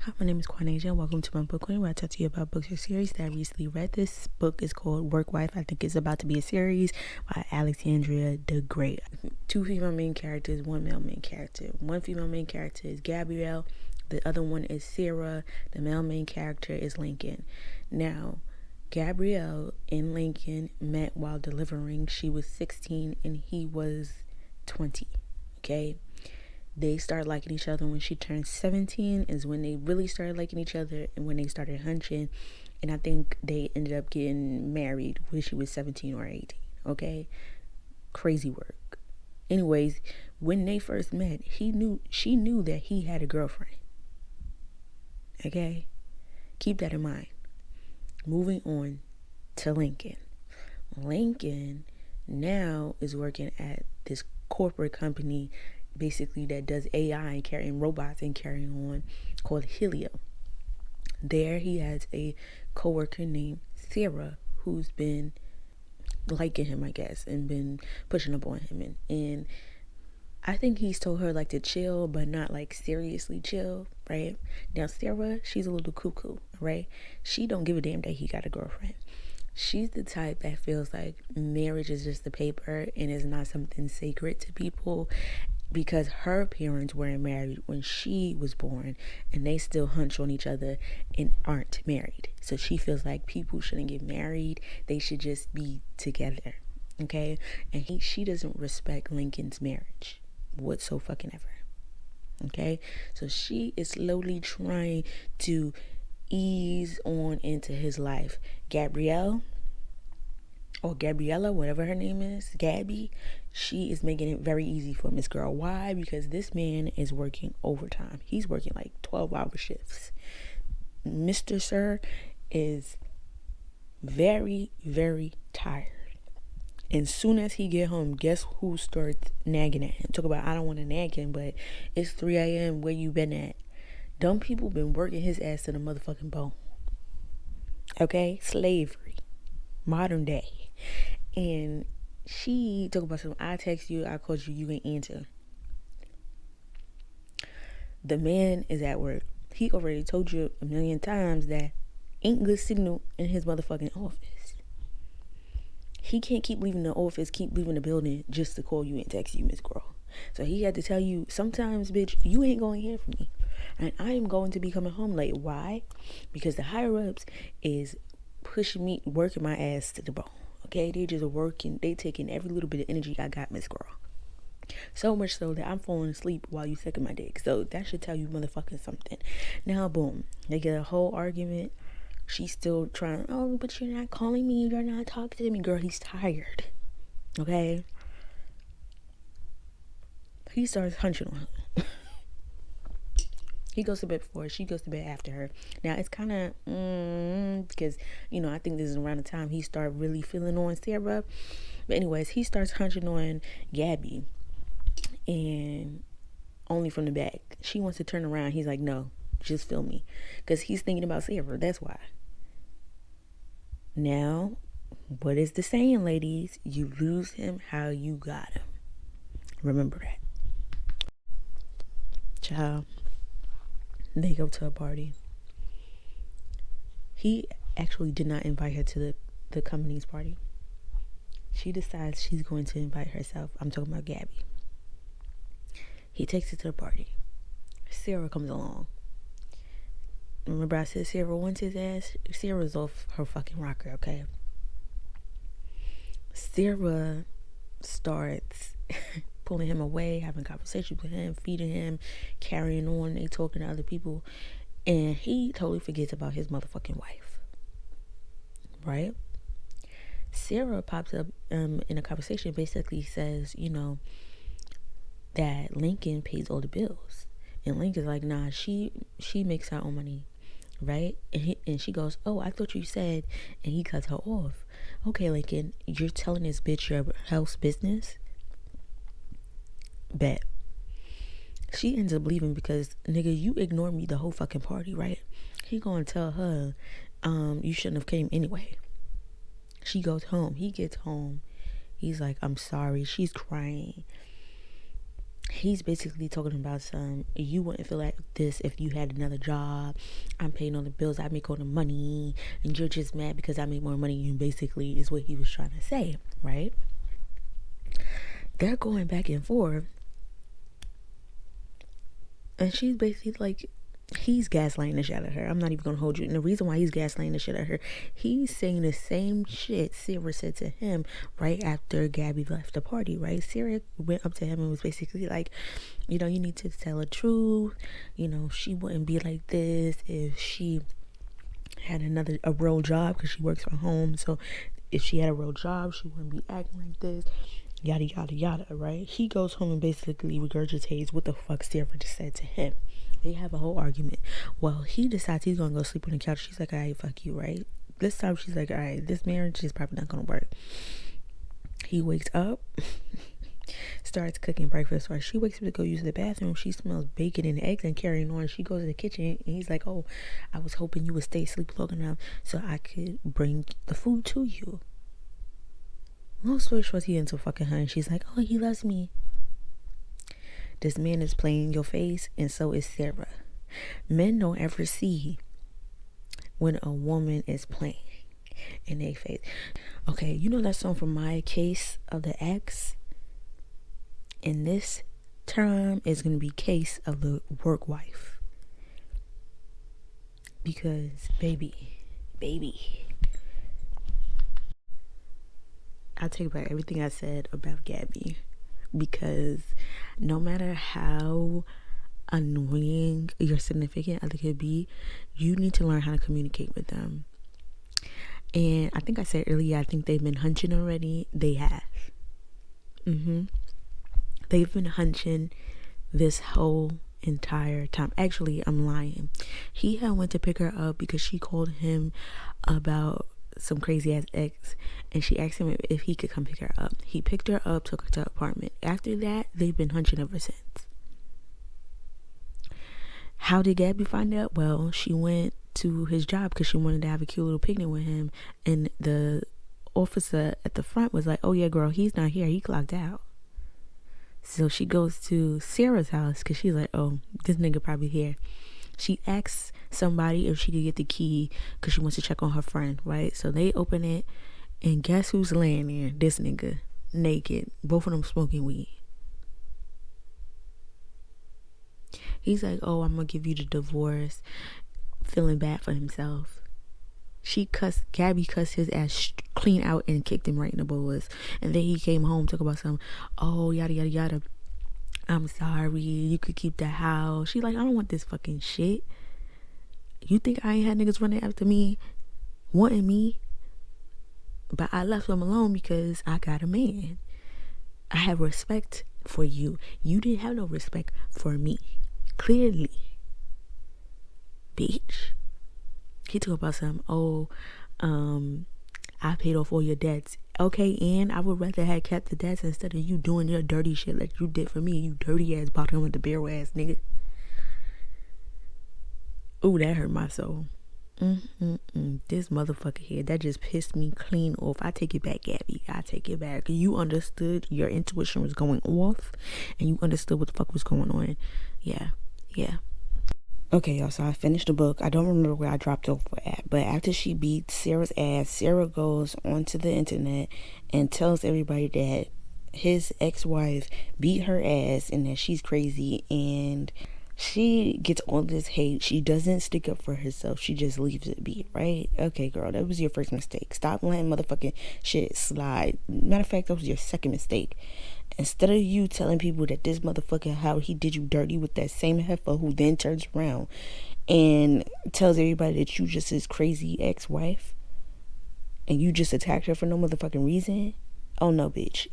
Hi, my name is Quanasia and welcome to my book corner where I talk to you about books or series that I recently read. This book is called Work Wife. I think it's about to be a series by Alexandria the Great. Two female main characters, one male main character. One female main character is Gabrielle. The other one is Sarah. The male main character is Lincoln. Now, Gabrielle and Lincoln met while delivering. She was 16 and he was 20. Okay? They started liking each other when she turned 17 is when they really started liking each other and when they started hunching. And I think they ended up getting married when she was 17 or 18. Okay? Crazy work. Anyways, when they first met, she knew that he had a girlfriend. Okay? Keep that in mind. Moving on to Lincoln. Lincoln now is working at this corporate company basically that does AI and carrying robots and carrying on called Helio. There he has a coworker named Sarah who's been liking him, I guess, and been pushing up on him. And I think he's told her like to chill, but not like seriously chill, right? Now Sarah, she's a little cuckoo, right? She don't give a damn that he got a girlfriend. She's the type that feels like marriage is just a paper and is not something sacred to people because her parents weren't married when she was born and they still hunch on each other and aren't married. So she feels like people shouldn't get married. They should just be together. Okay? And she doesn't respect Lincoln's marriage whatsoever. Okay? So she is slowly trying to ease on into his life. Gabrielle or Gabriella, whatever her name is, Gabby, she is making it very easy for Miss Girl. Why? Because this man is working overtime. He's working like 12-hour shifts. Mr. Sir is very, very tired. And soon as he get home, guess who starts nagging at him? Talk about I don't want to nag him, but it's 3 a.m. Where you been at? Dumb people been working his ass to the motherfucking bone. Okay? Slavery. Modern day. And she talk about something. I text you, I called you, you can answer. The man is at work. He already told you a million times that ain't good signal in his motherfucking office. He can't keep leaving the office, keep leaving the building just to call you and text you, Miss Girl. So he had to tell you, sometimes, bitch, you ain't going to hear from me. And I am going to be coming home late. Why? Because the higher ups is pushing me, working my ass to the bone. Okay? They just working. They taking every little bit of energy I got, Miss Girl. So much so that I'm falling asleep while you sucking my dick. So that should tell you motherfucking something. Now, boom. They get a whole argument. She's still trying, oh, but you're not calling me. You're not talking to me. Girl, he's tired. Okay? He starts hunching on her. He goes to bed before her. She goes to bed after her. Now, it's kind of, because, I think this is around the time he started really feeling on Sarah. But anyways, he starts hunching on Gabby. And only from the back. She wants to turn around. He's like, no, just feel me. Because he's thinking about Sarah. That's why. Now, what is the saying, ladies? You lose him how you got him. Remember that. Child. They go to a party. He actually did not invite her to the company's party. She decides she's going to invite herself. I'm talking about Gabby. He takes her to the party. Sarah comes along. Remember I said Sarah wants his ass? Sarah's off her fucking rocker, okay? Sarah starts pulling him away, having conversations with him, feeding him, carrying on. They talking to other people. And he totally forgets about his motherfucking wife. Right? Sarah pops up in a conversation, basically says, that Lincoln pays all the bills. And Lincoln's like, nah, she makes her own money, right? And she goes, oh, I thought you said, and he cuts her off. Okay, Lincoln, you're telling this bitch your house business? Bet. She ends up leaving because, nigga, you ignored me the whole fucking party, right? He gonna tell her, you shouldn't have came anyway. She goes home. He gets home. He's like, I'm sorry. She's crying. he's basically talking about some, you wouldn't feel like this if you had another job. I'm paying all the bills, I make all the money, and you're just mad because I make more money than you, basically, is what he was trying to say, right? They're going back and forth, and she's basically like, he's gaslighting the shit out of her. I'm not even gonna hold you. And the reason why he's gaslighting the shit out of her, he's saying the same shit Sarah said to him right after Gabby left the party, right? Sarah went up to him and was basically like, you know, you need to tell the truth. You know, she wouldn't be like this if she had a real job, because she works from home. So if she had a real job, she wouldn't be acting like this. Yada yada yada, right? He goes home and basically regurgitates what the fuck Sarah just said to him. They have a whole argument. Well, he decides he's gonna go sleep on the couch. She's like, alright, fuck you, right? This time she's like, alright, this marriage is probably not gonna work. He wakes up, starts cooking breakfast, right? She wakes up to go use the bathroom. She smells bacon and eggs and carrying on. She goes to the kitchen and he's like, oh, I was hoping you would stay asleep long enough so I could bring the food to you. Long story short, he into fucking her and she's like, oh, he loves me. This man is playing your face, and so is Sarah. Men don't ever see when a woman is playing in their face. Okay, you know that song from My Case of the Ex? And this term is going to be Case of the Work Wife. Because, baby, I'll take back everything I said about Gabby. Because no matter how annoying your significant other could be, you need to learn how to communicate with them. And I think I said earlier, I think they've been hunching already. They have. They've been hunching this whole entire time. Actually, I'm lying. He had went to pick her up because she called him about some crazy ass ex, and she asked him if he could come pick her up. He picked her up, took her to her apartment. After that, they've been hunching ever since. How did Gabby find out? Well, she went to his job because she wanted to have a cute little picnic with him, and the officer at the front was like, oh yeah girl, he's not here, he clocked out. So she goes to Sarah's house because she's like, oh, this nigga probably here. She asks somebody if she could get the key because she wants to check on her friend, right? So they open it, and guess who's laying there? This nigga, naked. Both of them smoking weed. He's like, oh, I'm gonna give you the divorce, feeling bad for himself. Gabby cussed his ass clean out and kicked him right in the balls. And then he came home, talk about some, oh, yada yada yada, I'm sorry, you could keep the house. She like, I don't want this fucking shit. You think I ain't had niggas running after me, wanting me? But I left them alone because I got a man. I have respect for you. You didn't have no respect for me. Clearly. Bitch. He talk about some, oh, I paid off all your debts. Okay, and I would rather have kept the debts instead of you doing your dirty shit like you did for me, you dirty ass bottom with the bear ass nigga. Ooh, that hurt my soul. This motherfucker here, that just pissed me clean off. I take it back, Gabby. I take it back. You understood, your intuition was going off, and you understood what the fuck was going on. Yeah. Okay, y'all, so I finished the book. I don't remember where I dropped off at, but after she beats Sarah's ass, Sarah goes onto the internet and tells everybody that his ex-wife beat her ass and that she's crazy, and she gets all this hate. She doesn't stick up for herself. She just leaves it be, right? Okay, girl, that was your first mistake. Stop letting motherfucking shit slide. Matter of fact, that was your second mistake. Instead of you telling people that this motherfucker, how he did you dirty with that same heifer who then turns around and tells everybody that you just his crazy ex-wife and you just attacked her for no motherfucking reason. Oh no, bitch.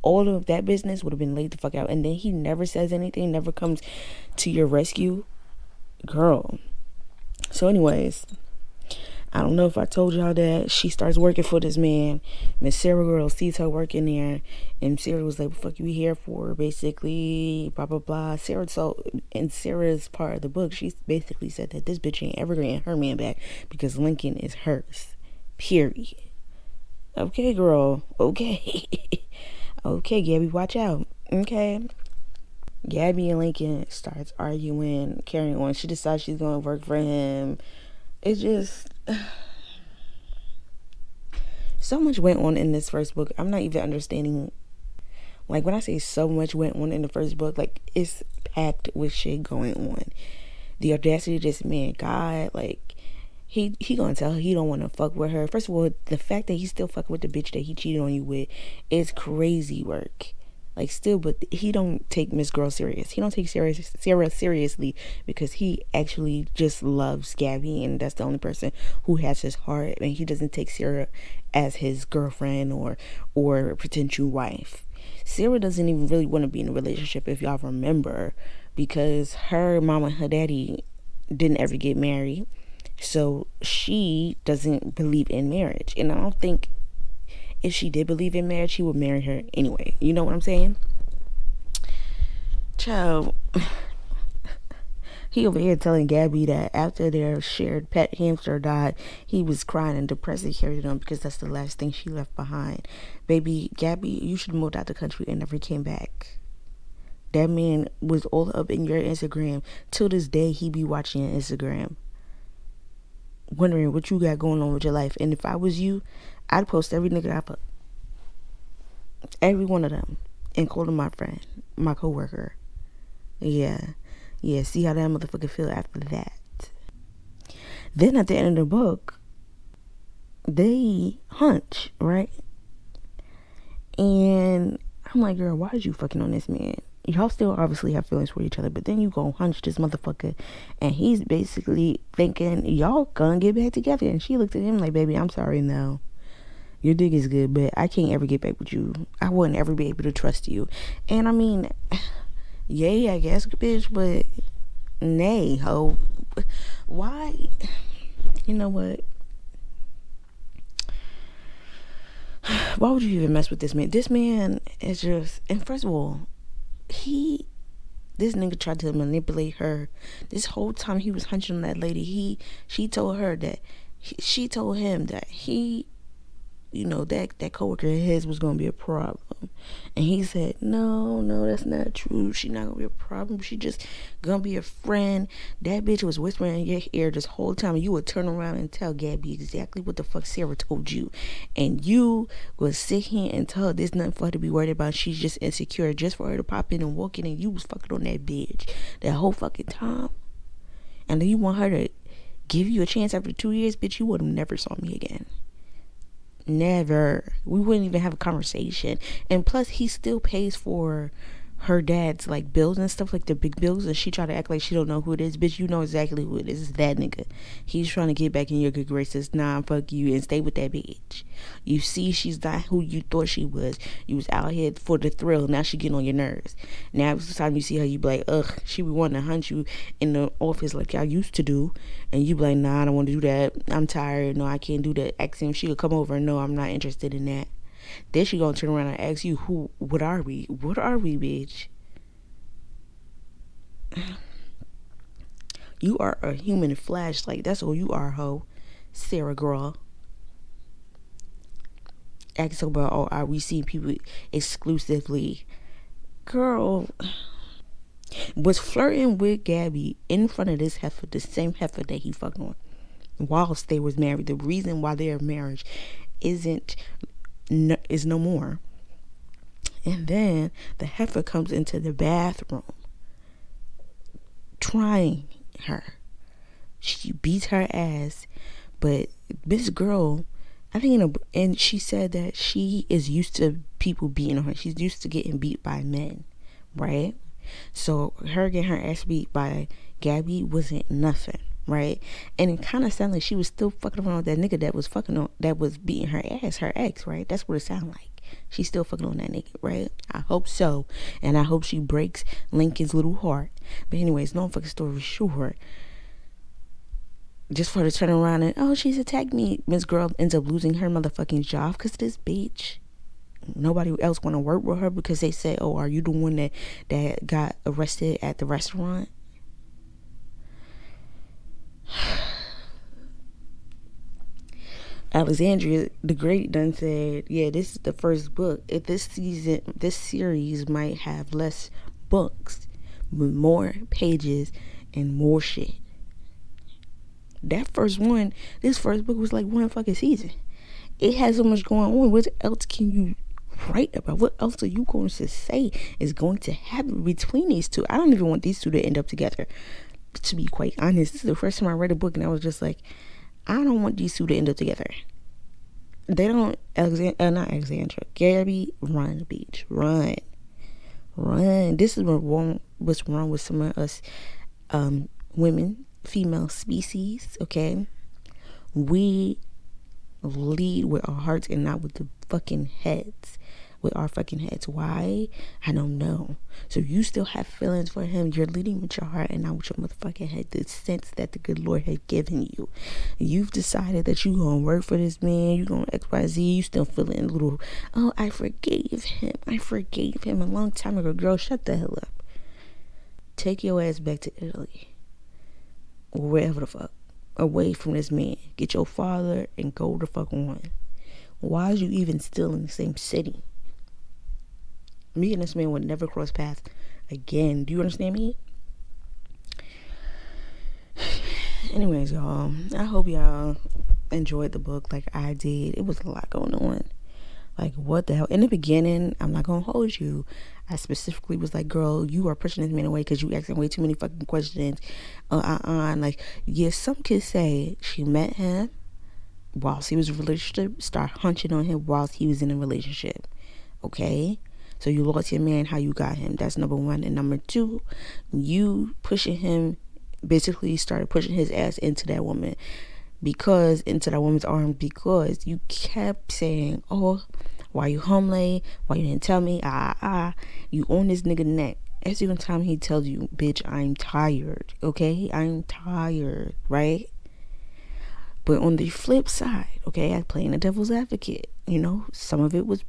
All of that business would have been laid the fuck out. And then he never says anything, never comes to your rescue. Girl. So anyways, I don't know if I told y'all that she starts working for this man. Miss Sarah girl sees her working there, and Sarah was like, what the fuck you here for? Basically, blah blah blah. So in Sarah's part of the book, she basically said that this bitch ain't ever getting her man back because Lincoln is hers. Period. Okay, girl. Okay. Okay, Gabby, watch out. Okay. Gabby and Lincoln starts arguing, carrying on. She decides she's going to work for him. It just so much went on in this first book. I'm not even understanding. Like, when I say so much went on in the first book, like, it's packed with shit going on. The audacity of this man, God, like, he gonna tell her he don't want to fuck with her. First of all, the fact that he's still fucking with the bitch that he cheated on you with is crazy work. Like, still, but he don't take Miss Girl serious. He don't take Sarah seriously because he actually just loves Gabby, and that's the only person who has his heart. And he doesn't take Sarah as his girlfriend or potential wife. Sarah doesn't even really want to be in a relationship, if y'all remember, because her mama and her daddy didn't ever get married. So she doesn't believe in marriage. And I don't think if she did believe in marriage, he would marry her anyway. You know what I'm saying? Child, he over here telling Gabby that after their shared pet hamster died, he was crying and depressed and carried on because that's the last thing she left behind. Baby, Gabby, you should have moved out the country and never came back. That man was all up in your Instagram. Till this day, he be watching your Instagram, wondering what you got going on with your life. And if I was you, I'd post every nigga I fuck. Every one of them. And call them my friend, my coworker. Yeah, see how that motherfucker feel after that. Then at the end of the book, they hunch, right? And I'm like, girl, why is you fucking on this man? Y'all still obviously have feelings for each other, but then you go hunch this motherfucker, and he's basically thinking y'all gonna get back together. And she looked at him like, baby, I'm sorry, no. Your dick is good, but I can't ever get back with you. I wouldn't ever be able to trust you. And I mean, yay, I guess, bitch, but nay, ho. Why? You know what? Why would you even mess with this man? This man is just, and first of all, this nigga tried to manipulate her. This whole time he was hunching on that lady, she told her that, she told him that he, you know, that coworker of his was gonna be a problem, and he said, no, that's not true. She not gonna be a problem. She just gonna be a friend. That bitch was whispering in your ear this whole time. You would turn around and tell Gabby exactly what the fuck Sarah told you, and you would sit here and tell her there's nothing for her to be worried about. She's just insecure, just for her to pop in and walk in, and you was fucking on that bitch that whole fucking time. And then you want her to give you a chance after 2 years, bitch? You would have never saw me again. Never. We wouldn't even have a conversation. And plus, he still pays for her dad's like bills and stuff, like the big bills, and she try to act like she don't know who it is. Bitch, you know exactly who it is. It's that nigga. He's trying to get back in your good graces. Nah, fuck you, and stay with that bitch. You see, she's not who you thought she was. You was out here for the thrill. Now she getting on your nerves. Now every time you see her, you be like, ugh, she be wanting to hunt you in the office like y'all used to do, and you be like, nah, I don't want to do that. I'm tired. No, I can't do that. Asking if she could come over. No, I'm not interested in that. Then she gonna turn around and ask you, what are we, bitch? You are a human flashlight. That's all you are, ho. Sarah girl. Asking about, oh, are we seeing people exclusively? Girl was flirting with Gabby in front of this heifer, the same heifer that he fucked on whilst they was married. The reason why their marriage is no more. And then the heifer comes into the bathroom trying her. She beats her ass, but this girl, I think, and she said that she is used to people beating her. She's used to getting beat by men, right? So her getting her ass beat by Gabby wasn't nothing, right? And it kind of sounded like she was still fucking around with that nigga that was beating her ass, her ex, right? That's what it sounded like. She's still fucking on that nigga, right? I hope so. And I hope she breaks Lincoln's little heart. But anyways, long fucking story short, just for her to turn around and, oh, she's attacked me. Miss Girl ends up losing her motherfucking job because of this bitch. Nobody else want to work with her because they say, oh, are you the one that got arrested at the restaurant? Alexandria the Great done said, yeah, this is the first book. If this series might have less books, with more pages and more shit. That first one, this first book was like one fucking season. It has so much going on. What else can you write about? What else are you going to say is going to happen between these two? I don't even want these two to end up together, to be quite honest. This is the first time I read a book and I was just like, I don't want these two to end up together. They don't, not Alexandria. Gabby, run, bitch. Run. This is what's wrong with some of us women, female species, okay? We lead with our hearts and not with the fucking heads. With our fucking heads. Why? I don't know. So you still have feelings for him. You're leading with your heart and not with your motherfucking head. The sense that the good Lord had given you. You've decided that you're gonna work for this man. You're gonna XYZ. You still feeling a little, oh, I forgave him a long time ago. Girl, shut the hell up. Take your ass back to Italy. Or wherever the fuck. Away from this man. Get your father and go the fuck on. Why is you even still in the same city? Me and this man would never cross paths again. Do you understand me? Anyways, y'all, I hope y'all enjoyed the book like I did. It was a lot going on. Like, what the hell? In the beginning, I'm not gonna hold you. I specifically was like, girl, you are pushing this man away because you asking way too many fucking questions. Like, yes, some kids say she met him whilst he was in a relationship, start hunching on him whilst he was in a relationship. Okay? So you lost your man, how you got him. That's number one. And number two, you pushing him, basically started pushing his ass into that woman. Into that woman's arms, because you kept saying, oh, why you home late? Why you didn't tell me? You on this nigga neck. Every single time he tells you, bitch, I'm tired. Okay? I'm tired, right? But on the flip side, okay, I playing the devil's advocate. You know, some of it was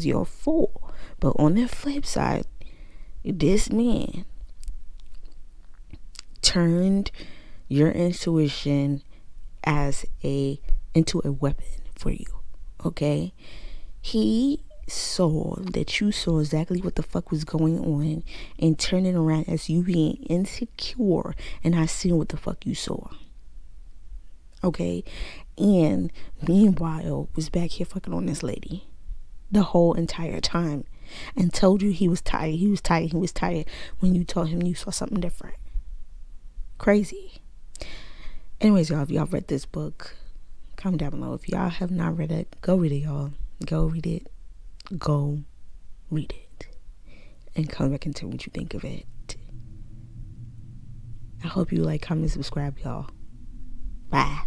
your fault. But on the flip side, this man turned your intuition into a weapon for you. Okay? He saw that you saw exactly what the fuck was going on and turned it around as you being insecure, and I seen what the fuck you saw. Okay? And meanwhile was back here fucking on this lady the whole entire time and told you he was tired when you told him you saw something different. Crazy. Anyways, y'all, if y'all read this book, comment down below. If y'all have not read it, go read it, y'all. Go read it. And come back and tell me what you think of it. I hope you like, comment, subscribe, y'all. Bye.